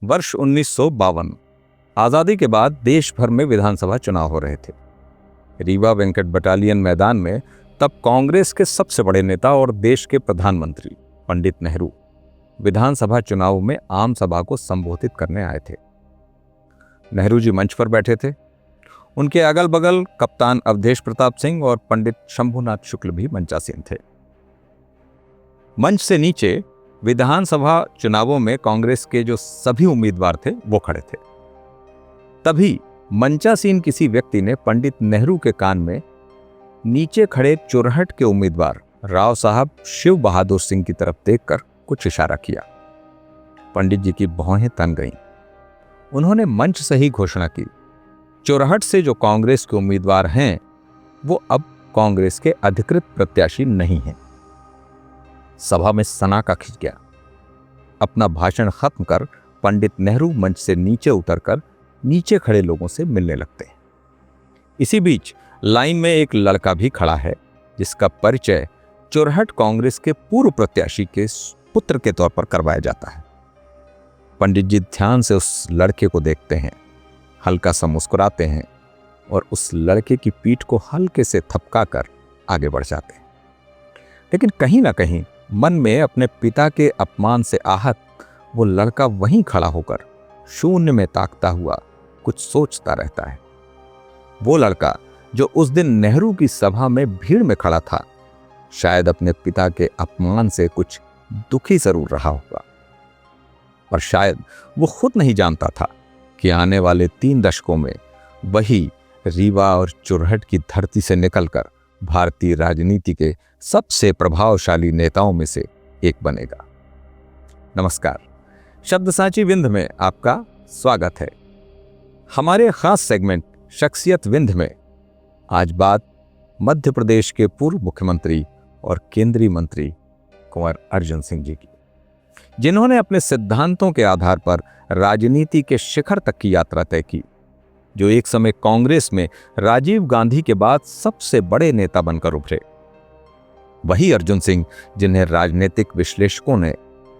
वर्ष 1952। आजादी के बाद देश भर में विधानसभा चुनाव हो रहे थे। रीवा वेंकट बटालियन मैदान में तब कांग्रेस के सबसे बड़े नेता और देश के प्रधानमंत्री पंडित नेहरू विधानसभा चुनाव में आम सभा को संबोधित करने आए थे। नेहरू जी मंच पर बैठे थे। उनके अगल बगल कप्तान अवधेश प्रताप सिंह और पंडित शंभुनाथ शुक्ल भी मंचासीन थे। मंच से नीचे विधानसभा चुनावों में कांग्रेस के जो सभी उम्मीदवार थे वो खड़े थे। तभी मंचासीन किसी व्यक्ति ने पंडित नेहरू के कान में नीचे खड़े चुरहट के उम्मीदवार राव साहब शिव बहादुर सिंह की तरफ देखकर कुछ इशारा किया। पंडित जी की भौहें तन गईं। उन्होंने मंच से ही घोषणा की, चुरहट से जो कांग्रेस के उम्मीदवार हैं वो अब कांग्रेस के अधिकृत प्रत्याशी नहीं हैं। सभा में सन्नाटा खिंच गया। अपना भाषण खत्म कर पंडित नेहरू मंच से नीचे उतरकर नीचे खड़े लोगों से मिलने लगते हैं। इसी बीच लाइन में एक लड़का भी खड़ा है जिसका परिचय चुरहट कांग्रेस के पूर्व प्रत्याशी के पुत्र के तौर पर करवाया जाता है। पंडित जी ध्यान से उस लड़के को देखते हैं, हल्का सा मुस्कुराते हैं और उस लड़के की पीठ को हल्के से थपका कर आगे बढ़ जाते हैं। लेकिन कहीं ना कहीं मन में अपने पिता के अपमान से आहत वो लड़का वहीं खड़ा होकर शून्य में ताकता हुआ कुछ सोचता रहता है। वो लड़का जो उस दिन नेहरू की सभा में भीड़ में खड़ा था, शायद अपने पिता के अपमान से कुछ दुखी जरूर रहा होगा, पर शायद वो खुद नहीं जानता था कि आने वाले 3 दशकों में वही रीवा और चुरहट की धरती से निकलकर भारतीय राजनीति के सबसे प्रभावशाली नेताओं में से एक बनेगा। नमस्कार, शब्दसाची विंध्य में आपका स्वागत है। हमारे खास सेगमेंट शख्सियत विंध्य में आज बात मध्य प्रदेश के पूर्व मुख्यमंत्री और केंद्रीय मंत्री कुंवर अर्जुन सिंह जी की, जिन्होंने अपने सिद्धांतों के आधार पर राजनीति के शिखर तक की यात्रा तय की, जो एक समय कांग्रेस में राजीव गांधी के बाद सबसे बड़े नेता बनकर उभरे। वही अर्जुन सिंह जिन्हें राजनीतिक विश्लेषकों ने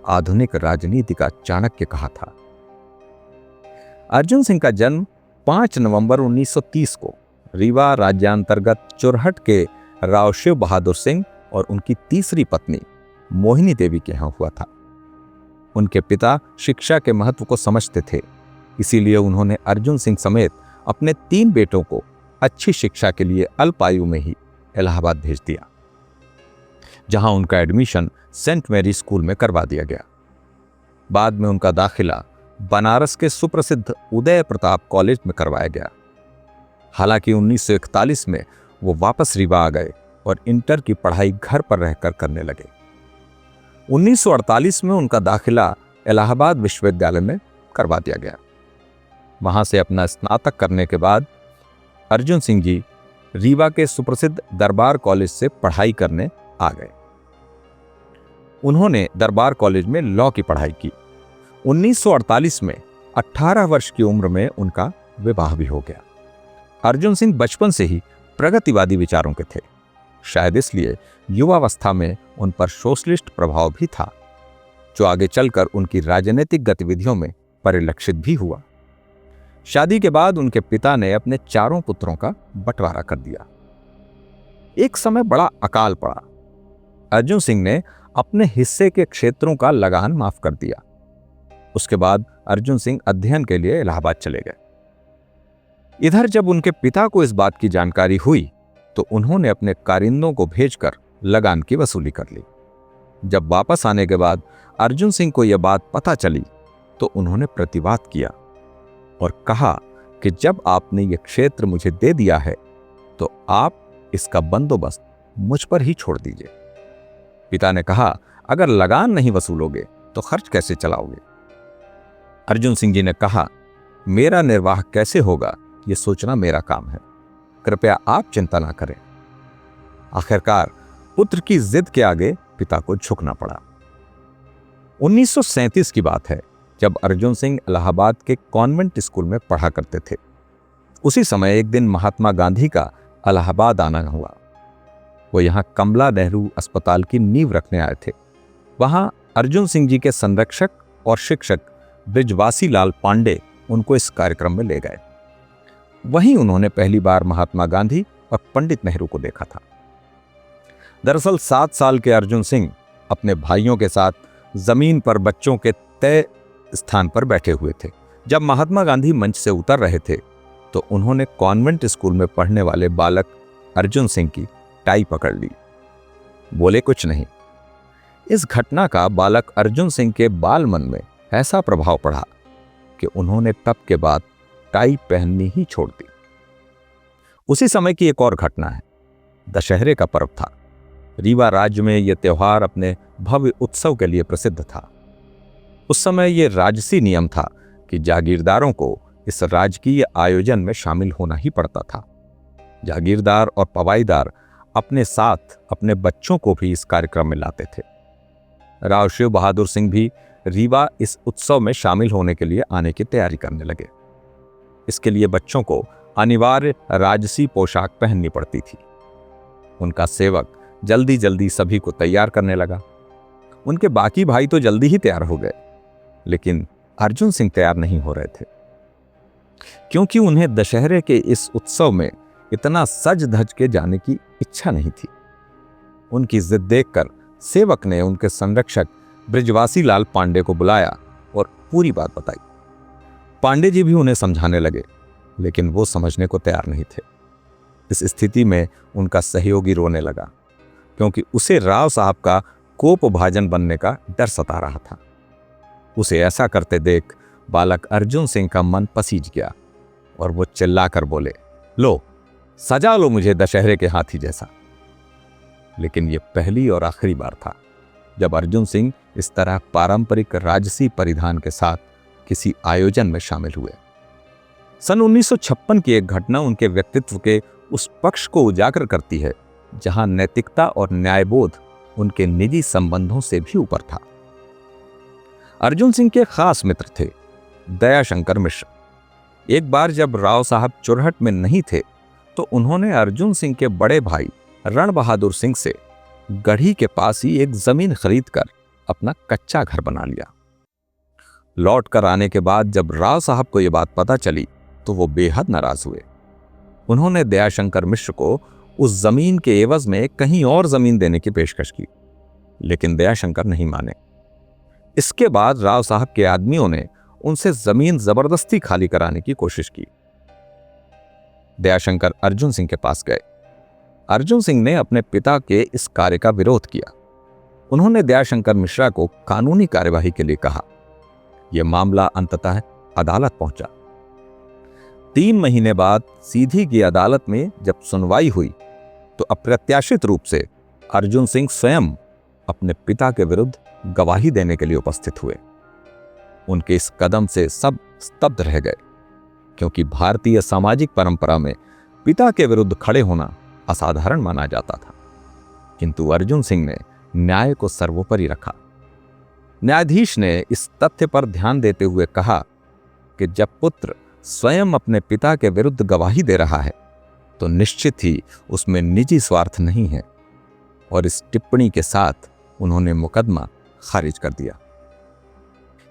आधुनिक राजनीति का चाणक्य कहा था। अर्जुन सिंह का जन्म 5 नवंबर 1930 को रीवा राज्यांतर्गत चुरहट के राव शिव बहादुर सिंह और उनकी तीसरी पत्नी मोहिनी देवी के यहाँ हुआ था। उनके पिता शिक्षा के महत्व को समझते थे, इसीलिए उन्होंने अर्जुन सिंह समेत अपने 3 बेटों को अच्छी शिक्षा के लिए अल्प आयु में ही इलाहाबाद भेज दिया, जहां उनका एडमिशन सेंट मैरी स्कूल में करवा दिया गया। बाद में उनका दाखिला बनारस के सुप्रसिद्ध उदय प्रताप कॉलेज में करवाया गया। हालांकि 1941 में वो वापस रीवा आ गए और इंटर की पढ़ाई घर पर रहकर करने लगे। 1948 में उनका दाखिला इलाहाबाद विश्वविद्यालय में करवा दिया गया। वहां से अपना स्नातक करने के बाद अर्जुन सिंह जी रीवा के सुप्रसिद्ध दरबार कॉलेज से पढ़ाई करने आ गए। उन्होंने दरबार कॉलेज में लॉ की पढ़ाई की। 1948 में 18 वर्ष की उम्र में उनका विवाह भी हो गया। अर्जुन सिंह बचपन से ही प्रगतिवादी विचारों के थे, शायद इसलिए युवावस्था में उन पर सोशलिस्ट प्रभाव भी था, जो आगे चलकर उनकी राजनीतिक गतिविधियों में परिलक्षित भी हुआ। शादी के बाद उनके पिता ने अपने 4 पुत्रों का बंटवारा कर दिया। एक समय बड़ा अकाल पड़ा। अर्जुन सिंह ने अपने हिस्से के क्षेत्रों का लगान माफ कर दिया। उसके बाद अर्जुन सिंह अध्ययन के लिए इलाहाबाद चले गए। इधर जब उनके पिता को इस बात की जानकारी हुई तो उन्होंने अपने कारिंदों को भेजकर लगान की वसूली कर ली। जब वापस आने के बाद अर्जुन सिंह को यह बात पता चली तो उन्होंने प्रतिवाद किया और कहा कि जब आपने यह क्षेत्र मुझे दे दिया है तो आप इसका बंदोबस्त मुझ पर ही छोड़ दीजिए। पिता ने कहा, अगर लगान नहीं वसूलोगे तो खर्च कैसे चलाओगे? अर्जुन सिंह जी ने कहा, मेरा निर्वाह कैसे होगा यह सोचना मेरा काम है, कृपया आप चिंता ना करें। आखिरकार पुत्र की जिद के आगे पिता को झुकना पड़ा। 1937 की बात है, जब अर्जुन सिंह इलाहाबाद के कॉन्वेंट स्कूल में पढ़ा करते थे। उसी समय एक दिन महात्मा गांधी का इलाहाबाद आना हुआ। वो यहाँ कमला नेहरू अस्पताल की नींव रखने आए थे। वहां अर्जुन सिंह जी के संरक्षक और शिक्षक बृजवासी लाल पांडे उनको इस कार्यक्रम में ले गए। वहीं उन्होंने पहली बार महात्मा गांधी और पंडित नेहरू को देखा था। दरअसल 7 साल के अर्जुन सिंह अपने भाइयों के साथ जमीन पर बच्चों के तय स्थान पर बैठे हुए थे। जब महात्मा गांधी मंच से उतर रहे थे तो उन्होंने कॉन्वेंट स्कूल में पढ़ने वाले बालक अर्जुन सिंह की टाई पकड़ ली। बोले कुछ नहीं। इस घटना का बालक अर्जुन सिंह के बाल मन में ऐसा प्रभाव पड़ा कि उन्होंने तब के बाद टाई पहननी ही छोड़ दी। उसी समय की एक और घटना है। दशहरे का पर्व था। रीवा राज्य में यह त्योहार अपने भव्य उत्सव के लिए प्रसिद्ध था। उस समय यह राजसी नियम था कि जागीरदारों को इस राजकीय आयोजन में शामिल होना ही पड़ता था। जागीरदार और पवाईदार अपने साथ अपने बच्चों को भी इस कार्यक्रम में लाते थे। राव शिव बहादुर सिंह भी रीवा इस उत्सव में शामिल होने के लिए आने की तैयारी करने लगे। इसके लिए बच्चों को अनिवार्य राजसी पोशाक पहननी पड़ती थी। उनका सेवक जल्दी जल्दी सभी को तैयार करने लगा। उनके बाकी भाई तो जल्दी ही तैयार हो गए, लेकिन अर्जुन सिंह तैयार नहीं हो रहे थे, क्योंकि उन्हें दशहरे के इस उत्सव में इतना सज धज के जाने की इच्छा नहीं थी। उनकी जिद देखकर सेवक ने उनके संरक्षक बृजवासी लाल पांडे को बुलाया और पूरी बात बताई। पांडे जी भी उन्हें समझाने लगे, लेकिन वो समझने को तैयार नहीं थे। इस स्थिति में उनका सहयोगी रोने लगा, क्योंकि उसे राव साहब का कोपभाजन बनने का डर सता रहा था। उसे ऐसा करते देख बालक अर्जुन सिंह का मन पसीज गया और वो चिल्लाकर बोले, लो सजा लो मुझे दशहरे के हाथी जैसा। लेकिन यह पहली और आखिरी बार था जब अर्जुन सिंह इस तरह पारंपरिक राजसी परिधान के साथ किसी आयोजन में शामिल हुए। सन 1956 की एक घटना उनके व्यक्तित्व के उस पक्ष को उजागर करती है जहां नैतिकता और न्यायबोध उनके निजी संबंधों से भी ऊपर था। अर्जुन सिंह के खास मित्र थे दयाशंकर मिश्र। एक बार जब राव साहब चुरहट में नहीं थे तो उन्होंने अर्जुन सिंह के बड़े भाई रण बहादुर सिंह से गढ़ी के पास ही एक जमीन खरीदकर अपना कच्चा घर बना लिया। लौट कर आने के बाद जब राव साहब को यह बात पता चली तो वो बेहद नाराज हुए। उन्होंने दयाशंकर मिश्र को उस जमीन के एवज में कहीं और जमीन देने की पेशकश की, लेकिन दयाशंकर नहीं माने। इसके बाद राव साहब के आदमियों ने उनसे जमीन जबरदस्ती खाली कराने की कोशिश की। दयाशंकर अर्जुन सिंह के पास गए। अर्जुन सिंह ने अपने पिता के इस कार्य का विरोध किया। उन्होंने दयाशंकर मिश्रा को कानूनी कार्यवाही के लिए कहा। यह मामला अंततः अदालत पहुंचा। 3 महीने बाद सीधी की अदालत में जब सुनवाई हुई तो अप्रत्याशित रूप से अर्जुन सिंह स्वयं अपने पिता के विरुद्ध गवाही देने के लिए उपस्थित हुए। उनके इस कदम से सब स्तब्ध रह गए, क्योंकि भारतीय सामाजिक परंपरा में पिता के विरुद्ध खड़े होना असाधारण माना जाता था। किंतु अर्जुन सिंह ने न्याय को सर्वोपरि रखा। न्यायाधीश ने इस तथ्य पर ध्यान देते हुए कहा कि जब पुत्र स्वयं अपने पिता के विरुद्ध गवाही दे रहा है तो निश्चित ही उसमें निजी स्वार्थ नहीं है, और इस टिप्पणी के साथ उन्होंने मुकदमा खारिज कर दिया।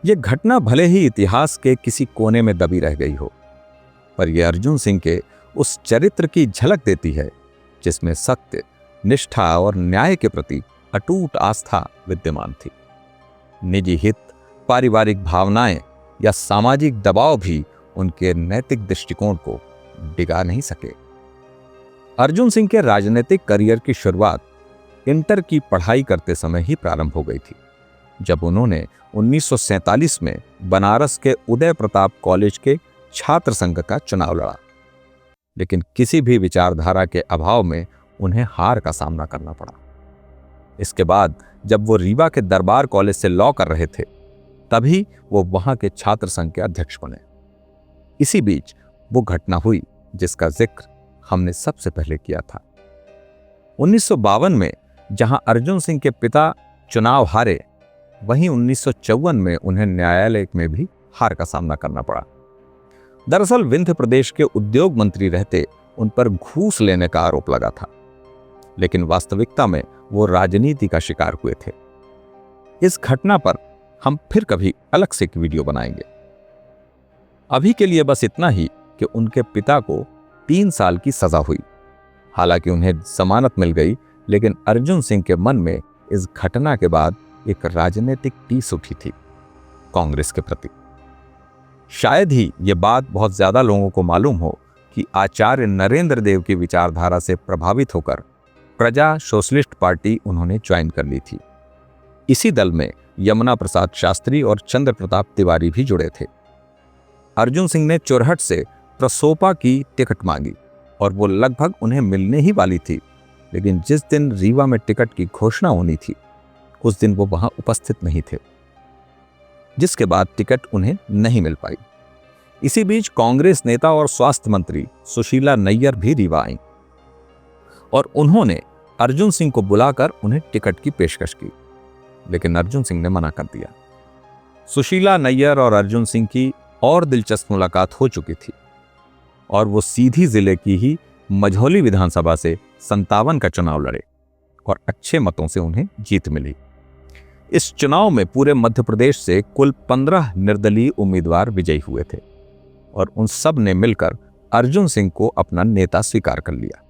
यह घटना भले ही इतिहास के किसी कोने में दबी रह गई हो, पर यह अर्जुन सिंह के उस चरित्र की झलक देती है जिसमें सत्य, निष्ठा और न्याय के प्रति अटूट आस्था विद्यमान थी। निजी हित, पारिवारिक भावनाएं या सामाजिक दबाव भी उनके नैतिक दृष्टिकोण को डिगा नहीं सके। अर्जुन सिंह के राजनीतिक करियर की शुरुआत इंटर की पढ़ाई करते समय ही प्रारंभ हो गई थी, जब उन्होंने 1947 में बनारस के उदय प्रताप कॉलेज के छात्र संघ का चुनाव लड़ा। लेकिन किसी भी विचारधारा के अभाव में उन्हें हार का सामना करना पड़ा। इसके बाद जब वो रीवा के दरबार कॉलेज से लॉ कर रहे थे, तभी वो वहां के छात्र संघ के अध्यक्ष बने। इसी बीच वो घटना हुई जिसका जिक्र हमने सबसे पहले किया था। 1952 में जहां अर्जुन सिंह के पिता चुनाव हारे, वहीं 1954 में उन्हें न्यायालय में भी हार का सामना करना पड़ा। दरअसल विंध्य प्रदेश के उद्योग मंत्री रहते उन पर घूस लेने का आरोप लगा था, लेकिन वास्तविकता में वो राजनीति का शिकार हुए थे। इस घटना पर हम फिर कभी अलग से एक वीडियो बनाएंगे। अभी के लिए बस इतना ही कि उनके पिता को 3 साल की सजा हुई। हालांकि उन्हें जमानत मिल गई, लेकिन अर्जुन सिंह के मन में इस घटना के बाद एक राजनीतिक टीस उठी थी कांग्रेस के प्रति। शायद ही ये बात बहुत ज्यादा लोगों को मालूम हो कि आचार्य नरेंद्र देव की विचारधारा से प्रभावित होकर प्रजा सोशलिस्ट पार्टी उन्होंने ज्वाइन कर ली थी। इसी दल में यमुना प्रसाद शास्त्री और चंद्र प्रताप तिवारी भी जुड़े थे। अर्जुन सिंह ने चोरहट से प्रसोपा की टिकट मांगी और वो लगभग उन्हें मिलने ही वाली थी, लेकिन जिस दिन रीवा में टिकट की घोषणा होनी थी उस दिन वो वहां उपस्थित नहीं थे, जिसके बाद टिकट उन्हें नहीं मिल पाई। इसी बीच कांग्रेस नेता और स्वास्थ्य मंत्री सुशीला नैयर भी रीवा आईं और उन्होंने अर्जुन सिंह को बुलाकर उन्हें टिकट की पेशकश की, लेकिन अर्जुन सिंह ने मना कर दिया। सुशीला नैयर और अर्जुन सिंह की और दिलचस्प मुलाकात हो चुकी थी और वो सीधी जिले की ही मझौली विधानसभा से 57 का चुनाव लड़े और अच्छे मतों से उन्हें जीत मिली। इस चुनाव में पूरे मध्य प्रदेश से कुल 15 निर्दलीय उम्मीदवार विजयी हुए थे और उन सब ने मिलकर अर्जुन सिंह को अपना नेता स्वीकार कर लिया।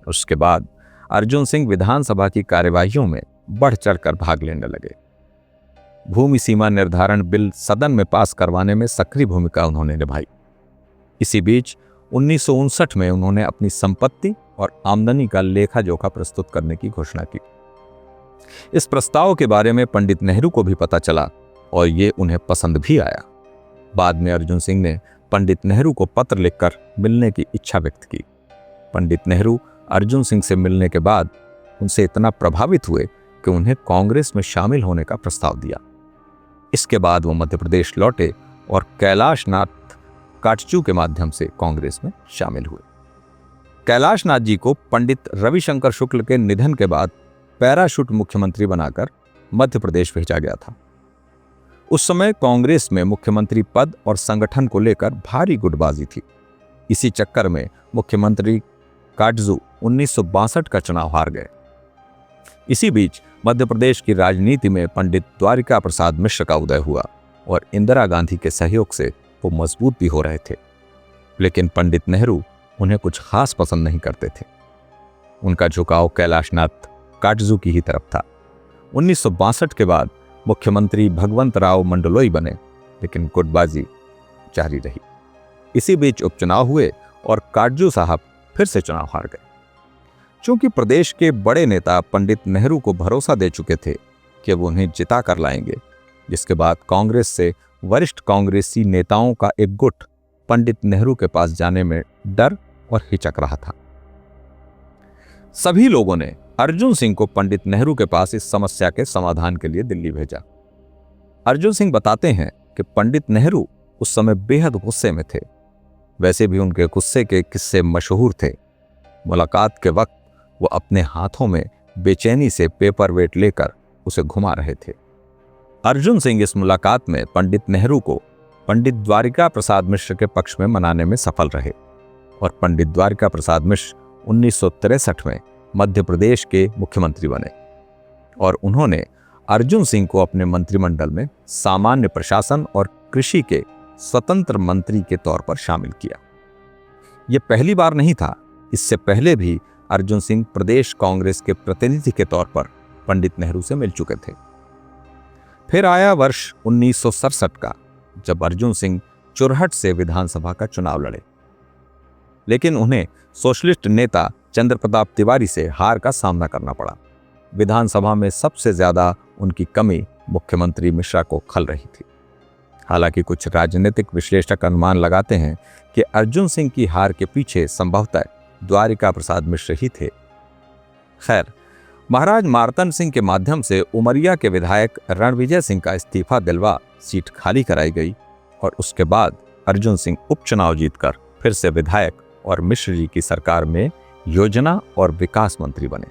उसके बाद अर्जुन सिंह विधानसभा की कार्यवाहियों में बढ़ चढ़कर भाग लेने लगे। भूमि सीमा निर्धारण बिल सदन में पास करवाने में सक्रिय भूमिका उन्होंने निभाई। इसी बीच 1959 में उन्होंने अपनी संपत्ति और आमदनी का लेखा जोखा प्रस्तुत करने की घोषणा की। इस प्रस्ताव के बारे में पंडित नेहरू को भी पता चला और ये उन्हें पसंद भी आया। बाद में अर्जुन सिंह ने पंडित नेहरू को पत्र लिखकर मिलने की इच्छा व्यक्त की। पंडित नेहरू अर्जुन सिंह से मिलने के बाद उनसे इतना प्रभावित हुए कि उन्हें कांग्रेस में शामिल होने का प्रस्ताव दिया। इसके बाद वो मध्य प्रदेश लौटे और कैलाश नाथ काटजू के माध्यम से कांग्रेस में शामिल हुए। कैलाश नाथ जी को पंडित रविशंकर शुक्ल के निधन के बाद पैराशूट मुख्यमंत्री बनाकर मध्य प्रदेश भेजा गया था। उस समय कांग्रेस में मुख्यमंत्री पद और संगठन को लेकर भारी गुटबाजी थी। इसी चक्कर में मुख्यमंत्री काटजू 1962 का चुनाव हार गए। इसी बीच मध्य प्रदेश की राजनीति में पंडित द्वारिका प्रसाद मिश्र का उदय हुआ और इंदिरा गांधी के सहयोग से वो मजबूत भी हो रहे थे, लेकिन पंडित नेहरू उन्हें कुछ खास पसंद नहीं करते थे। उनका झुकाव कैलाश नाथ काटजू की ही तरफ था। 1962 के बाद मुख्यमंत्री भगवंत राव मंडलोई बने, लेकिन गुटबाजी जारी रही। इसी बीच उपचुनाव हुए और काटजू साहब फिर से चुनाव हार गए। चूंकि प्रदेश के बड़े नेता पंडित नेहरू को भरोसा दे चुके थे कि वो उन्हें जिता कर लाएंगे, जिसके बाद कांग्रेस से वरिष्ठ कांग्रेसी नेताओं का एक गुट पंडित नेहरू के पास जाने में डर और हिचक रहा था। सभी लोगों ने अर्जुन सिंह को पंडित नेहरू के पास इस समस्या के समाधान के लिए दिल्ली भेजा। अर्जुन सिंह बताते हैं कि पंडित नेहरू उस समय बेहद गुस्से में थे। वैसे भी उनके गुस्से के किस्से मशहूर थे। मुलाकात के वक्त वो अपने हाथों में बेचैनी से पेपर वेट लेकर उसे घुमा रहे थे। अर्जुन सिंह इस मुलाकात में पंडित नेहरू को पंडित द्वारिका प्रसाद मिश्र के पक्ष में मनाने में सफल रहे और पंडित द्वारिका प्रसाद मिश्र 1963 में मध्य प्रदेश के मुख्यमंत्री बने और उन्होंने अर्जुन सिंह को अपने मंत्रिमंडल में सामान्य प्रशासन और कृषि के स्वतंत्र मंत्री के तौर पर शामिल किया। यह पहली बार नहीं था। इससे पहले भी अर्जुन सिंह प्रदेश कांग्रेस के प्रतिनिधि के तौर पर पंडित नेहरू से मिल चुके थे। फिर आया वर्ष 1967 का, जब अर्जुन सिंह चुरहट से विधानसभा का चुनाव लड़े, लेकिन उन्हें सोशलिस्ट नेता चंद्र प्रताप तिवारी से हार का सामना करना पड़ा। विधानसभा में सबसे ज्यादा उनकी कमी मुख्यमंत्री मिश्रा को खल रही थी। हालांकि कुछ राजनीतिक विश्लेषक अनुमान लगाते हैं कि अर्जुन सिंह की हार के पीछे संभवतः द्वारिका प्रसाद मिश्र ही थे। खैर, महाराज मार्तन सिंह के माध्यम से उमरिया के विधायक रणविजय सिंह का इस्तीफा दिलवा सीट खाली कराई गई और उसके बाद अर्जुन सिंह उपचुनाव जीतकर फिर से विधायक और मिश्र जी की सरकार में योजना और विकास मंत्री बने।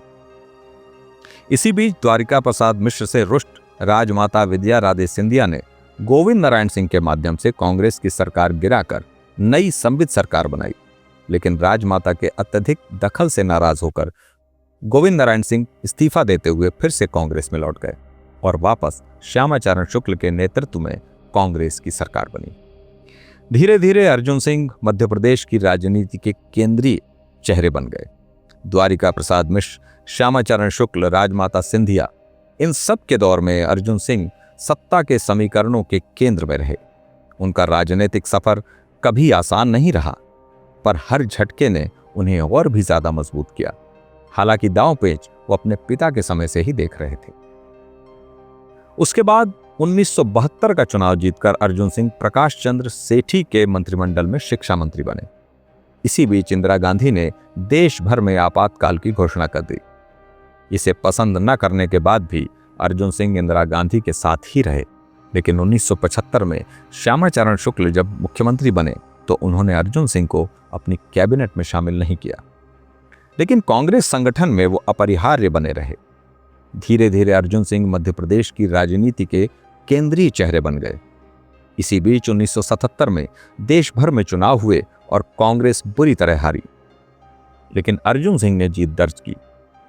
इसी बीच द्वारिका प्रसाद मिश्र से रुष्ट राजमाता विद्या राधे सिंधिया ने गोविंद नारायण सिंह के माध्यम से कांग्रेस की सरकार गिराकर नई संवित सरकार बनाई, लेकिन राजमाता के अत्यधिक दखल से नाराज होकर गोविंद नारायण सिंह इस्तीफा देते हुए फिर से कांग्रेस में लौट गए और वापस श्यामाचरण शुक्ल के नेतृत्व में कांग्रेस की सरकार बनी। धीरे धीरे अर्जुन सिंह मध्य प्रदेश की राजनीति के केंद्रीय चेहरे बन गए। द्वारिका प्रसाद मिश्र, श्यामाचरण शुक्ल, राजमाता सिंधिया, इन सब के दौर में अर्जुन सिंह सत्ता के समीकरणों के केंद्र में रहे। उनका राजनीतिक सफर कभी आसान नहीं रहा, पर हर झटके ने उन्हें और भी ज्यादा मजबूत किया। हालांकि दांव पेच वो अपने पिता के समय से ही देख रहे थे। उसके बाद 1972 का चुनाव जीतकर अर्जुन सिंह प्रकाश चंद्र सेठी के मंत्रिमंडल में शिक्षा मंत्री बने। इसी बीच इंदिरा गांधी ने देश भर में आपातकाल की घोषणा कर दी। इसे पसंद न करने के बाद भी अर्जुन सिंह इंदिरा गांधी के साथ ही रहे, लेकिन 1975 में श्यामाचरण शुक्ल जब मुख्यमंत्री बने तो उन्होंने अर्जुन सिंह को अपनी कैबिनेट में शामिल नहीं किया। लेकिन कांग्रेस संगठन में वो अपरिहार्य बने रहे। धीरे धीरे अर्जुन सिंह मध्य प्रदेश की राजनीति के केंद्रीय चेहरे बन गए। इसी बीच 1977 में देश भर में चुनाव हुए और कांग्रेस बुरी तरह हारी, लेकिन अर्जुन सिंह ने जीत दर्ज की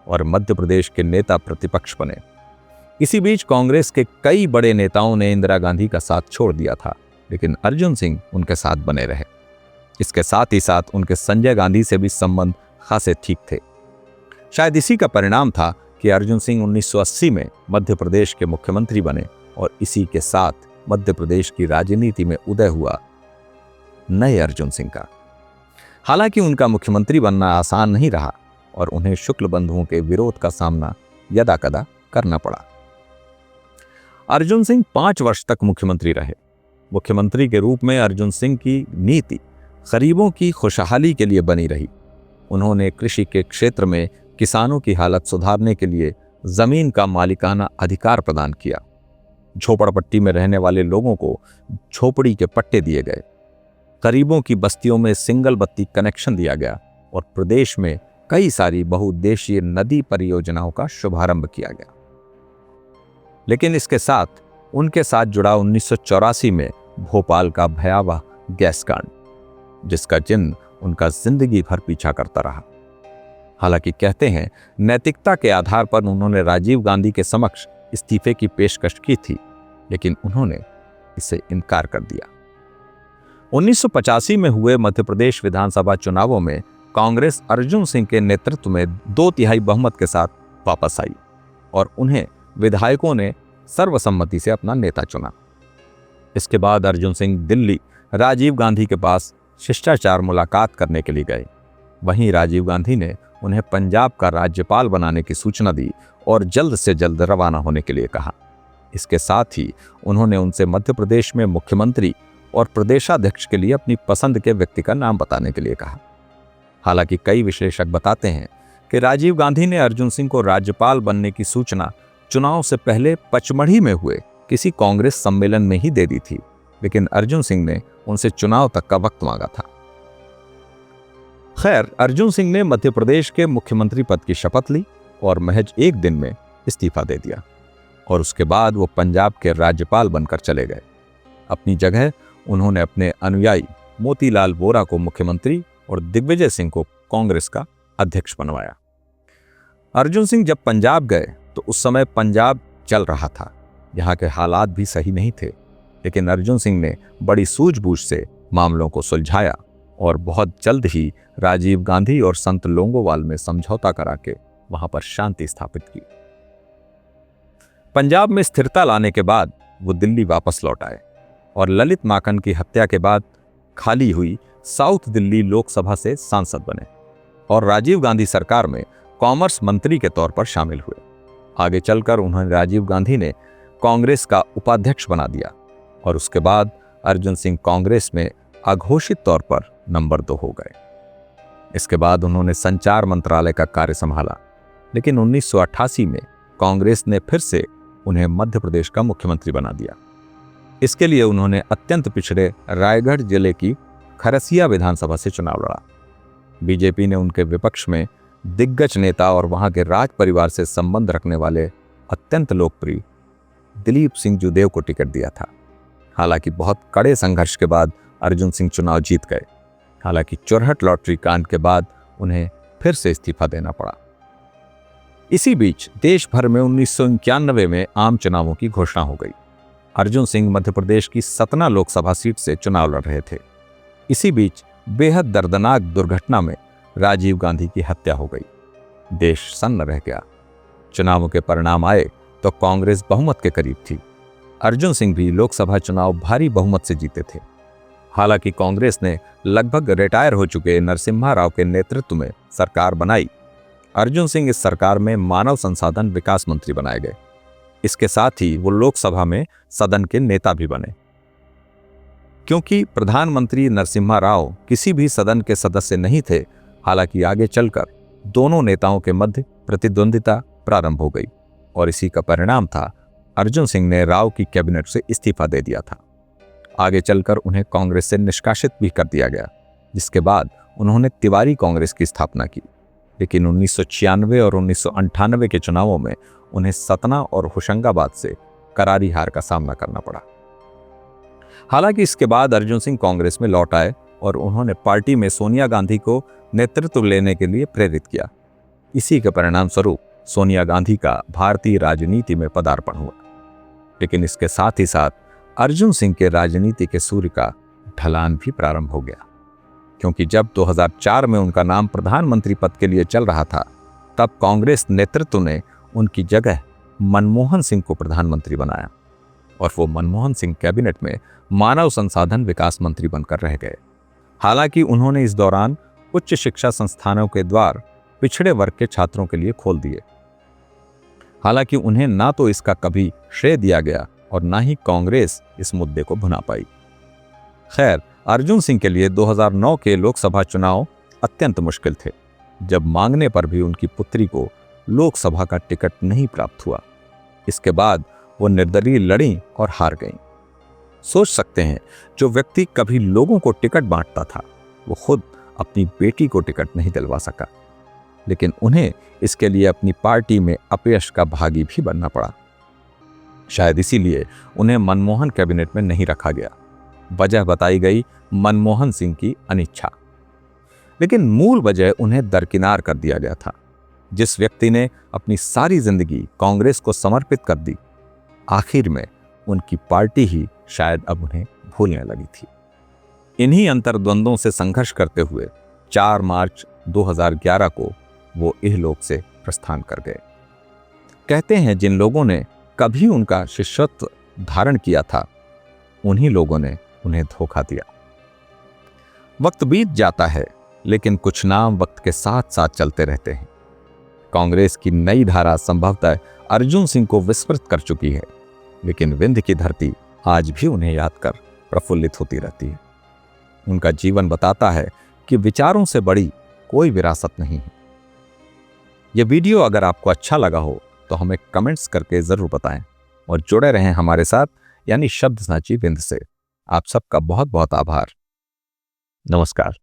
और मध्य प्रदेश के नेता प्रतिपक्ष बने। इसी बीच कांग्रेस के कई बड़े नेताओं ने इंदिरा गांधी का साथ छोड़ दिया था, लेकिन अर्जुन सिंह उनके साथ बने रहे। इसके साथ ही साथ उनके संजय गांधी से भी संबंध खासे ठीक थे। शायद इसी का परिणाम था कि अर्जुन सिंह 1980 में मध्य प्रदेश के मुख्यमंत्री बने और इसी के साथ मध्य प्रदेश की राजनीति में उदय हुआ नए अर्जुन सिंह का। हालांकि उनका मुख्यमंत्री बनना आसान नहीं रहा और उन्हें शुक्ल बंधुओं के विरोध का सामना यदाकदा करना पड़ा। अर्जुन सिंह 5 वर्ष तक मुख्यमंत्री रहे। मुख्यमंत्री के रूप में अर्जुन सिंह की नीति गरीबों की खुशहाली के लिए बनी रही। उन्होंने कृषि के क्षेत्र में किसानों की हालत सुधारने के लिए जमीन का मालिकाना अधिकार प्रदान किया। झोपड़पट्टी में रहने वाले लोगों को झोपड़ी के पट्टे दिए गए। गरीबों की बस्तियों में सिंगल बत्ती कनेक्शन दिया गया और प्रदेश में कई सारी बहुउद्देशीय नदी परियोजनाओं का शुभारंभ किया गया। लेकिन इसके साथ उनके साथ जुड़ा 1984 में भोपाल का भयावह गैस कांड, जिसका चिन्ह उनका जिंदगी भर पीछा करता रहा। हालांकि कहते हैं नैतिकता के आधार पर उन्होंने राजीव गांधी के समक्ष इस्तीफे की पेशकश की थी, लेकिन उन्होंने इसे इनकार कर दिया। 1985 में हुए मध्य प्रदेश विधानसभा चुनावों में कांग्रेस अर्जुन सिंह के नेतृत्व में 2/3 बहुमत के साथ वापस आई और उन्हें विधायकों ने सर्वसम्मति से अपना नेता चुना। इसके बाद अर्जुन सिंह दिल्ली राजीव गांधी के पास शिष्टाचार मुलाकात करने के लिए गए। वहीं राजीव गांधी ने उन्हें पंजाब का राज्यपाल बनाने की सूचना दी और जल्द से जल्द रवाना होने के लिए कहा। इसके साथ ही उन्होंने उनसे मध्य प्रदेश में मुख्यमंत्री और प्रदेशाध्यक्ष के लिए अपनी पसंद के व्यक्ति का नाम बताने के लिए कहा। हालांकि कई विश्लेषक बताते हैं कि राजीव गांधी ने अर्जुन सिंह को राज्यपाल बनने की सूचना चुनाव से पहले पचमढ़ी में हुए किसी कांग्रेस सम्मेलन में ही दे दी थी, लेकिन अर्जुन सिंह ने उनसे चुनाव तक का वक्त मांगा था। खैर, अर्जुन सिंह ने मध्य प्रदेश के मुख्यमंत्री पद की शपथ ली और महज 1 दिन में इस्तीफा दे दिया और उसके बाद वो पंजाब के राज्यपाल बनकर चले गए। अपनी जगह उन्होंने अपने अनुयायी मोतीलाल वोरा को मुख्यमंत्री और दिग्विजय सिंह को कांग्रेस का अध्यक्ष बनवाया। अर्जुन सिंह जब पंजाब गए तो उस समय पंजाब चल रहा था, यहाँ के हालात भी सही नहीं थे, लेकिन अर्जुन सिंह ने बड़ी सूझबूझ से मामलों को सुलझाया और बहुत जल्द ही राजीव गांधी और संत लोंगोवाल में समझौता करा के वहां पर शांति स्थापित की। पंजाब में स्थिरता लाने के बाद वो दिल्ली वापस लौट आए और ललित माकन की हत्या के बाद खाली हुई साउथ दिल्ली लोकसभा से सांसद बने और राजीव गांधी सरकार में कॉमर्स मंत्री के तौर पर शामिल हुए। आगे चलकर उन्हें राजीव गांधी ने कांग्रेस का उपाध्यक्ष बना दिया और उसके बाद अर्जुन सिंह कांग्रेस में अघोषित तौर पर नंबर 2 हो गए। इसके बाद उन्होंने संचार मंत्रालय का कार्य संभाला, लेकिन 1988 में कांग्रेस ने फिर से उन्हें मध्य प्रदेश का मुख्यमंत्री बना दिया। इसके लिए उन्होंने अत्यंत पिछड़े रायगढ़ जिले की खरसिया विधानसभा से चुनाव लड़ा। बीजेपी ने उनके विपक्ष में दिग्गज नेता और वहां के राज परिवार से संबंध रखने वाले अत्यंत लोकप्रिय दिलीप सिंह जुदेव को टिकट दिया था। हालांकि बहुत कड़े संघर्ष के बाद अर्जुन सिंह चुनाव जीत गए। हालांकि चुरहट लॉटरी कांड के बाद उन्हें फिर से इस्तीफा देना पड़ा। इसी बीच देश भर में 1991 में आम चुनावों की घोषणा हो गई। अर्जुन सिंह मध्य प्रदेश की सतना लोकसभा सीट से चुनाव लड़ रहे थे। इसी बीच बेहद दर्दनाक दुर्घटना में राजीव गांधी की हत्या हो गई। देश सन्न रह गया। चुनावों के परिणाम आए तो कांग्रेस बहुमत के करीब थी। अर्जुन सिंह भी लोकसभा चुनाव भारी बहुमत से जीते थे। हालांकि कांग्रेस ने लगभग रिटायर हो चुके नरसिम्हा राव के नेतृत्व में सरकार बनाई। अर्जुन सिंह इस सरकार में मानव संसाधन विकास मंत्री बनाए गए। इसके साथ ही वो लोकसभा में सदन के नेता भी बने। क्योंकि प्रधानमंत्री नरसिम्हा राव किसी भी सदन के सदस्य नहीं थे, हालांकि आगे चलकर दोनों नेताओं के मध्य प्रतिद्वंदिता प्रारंभ हो गई और इसी का परिणाम था अर्जुन सिंह ने राव की कैबिनेट से इस्तीफा दे दिया था। आगे चलकर उन्हें कांग्रेस से निष्कासित भी कर दिया गया, जिसके बाद उन्होंने तिवारी कांग्रेस की स्थापना की। लेकिन 1996 और 1998 के चुनावों में उन्हें सतना और होशंगाबाद से करारी हार का सामना करना पड़ा। हालांकि इसके बाद अर्जुन सिंह कांग्रेस में लौट आए और उन्होंने पार्टी में सोनिया गांधी को नेतृत्व लेने के लिए प्रेरित किया। इसी के परिणाम स्वरूप सोनिया गांधी का भारतीय राजनीति में पदार्पण हुआ। लेकिन इसके साथ ही साथ अर्जुन सिंह के राजनीति के सूर्य का ढलान भी प्रारंभ हो गया, क्योंकि जब 2004 में उनका नाम प्रधानमंत्री पद के लिए चल रहा था, तब कांग्रेस नेतृत्व ने उनकी जगह मनमोहन सिंह को प्रधानमंत्री बनाया और वो मनमोहन सिंह कैबिनेट में मानव संसाधन विकास मंत्री बनकर रह गए। हालांकि उन्होंने इस दौरान उच्च शिक्षा संस्थानों के द्वार पिछड़े वर्ग के छात्रों के लिए खोल दिए। हालांकि उन्हें ना तो इसका कभी श्रेय दिया गया और ना ही कांग्रेस इस मुद्दे को भुना पाई। खैर, अर्जुन सिंह के लिए 2009 के लोकसभा चुनाव अत्यंत मुश्किल थे, जब मांगने पर भी उनकी पुत्री को लोकसभा का टिकट नहीं प्राप्त हुआ। इसके बाद वो निर्दलीय लड़ी और हार गईं। सोच सकते हैं, जो व्यक्ति कभी लोगों को टिकट बांटता था, वो खुद अपनी बेटी को टिकट नहीं दिलवा सका। लेकिन उन्हें इसके लिए अपनी पार्टी में अपयश का भागी भी बनना पड़ा। शायद इसीलिए उन्हें मनमोहन कैबिनेट में नहीं रखा गया। वजह बताई गई मनमोहन सिंह की अनिच्छा। लेकिन मूल वजह उन्हें दरकिनार कर दिया गया था। जिस व्यक्ति ने अपनी सारी जिंदगी कांग्रेस को समर्पित कर दी, आखिर में उनकी पार्टी ही शायद अब उन्हें भूलने लगी थी। इन्हीं अंतर्द्वंद्वों से संघर्ष करते हुए 4 मार्च 2011 को वो इहलोक से प्रस्थान कर गए। कहते हैं, जिन लोगों ने कभी उनका शिष्यत्व धारण किया था, उन्हीं लोगों ने उन्हें धोखा दिया। वक्त बीत जाता है, लेकिन कुछ नाम वक्त के साथ साथ चलते रहते हैं। कांग्रेस की नई धारा संभवतः अर्जुन सिंह को विस्मृत कर चुकी है, लेकिन विंध्य की धरती आज भी उन्हें याद कर प्रफुल्लित होती रहती है। उनका जीवन बताता है कि विचारों से बड़ी कोई विरासत नहीं है। यह वीडियो अगर आपको अच्छा लगा हो तो हमें कमेंट्स करके जरूर बताएं और जुड़े रहें हमारे साथ, यानी शब्द साची विंध्य से। आप सबका बहुत बहुत आभार। नमस्कार।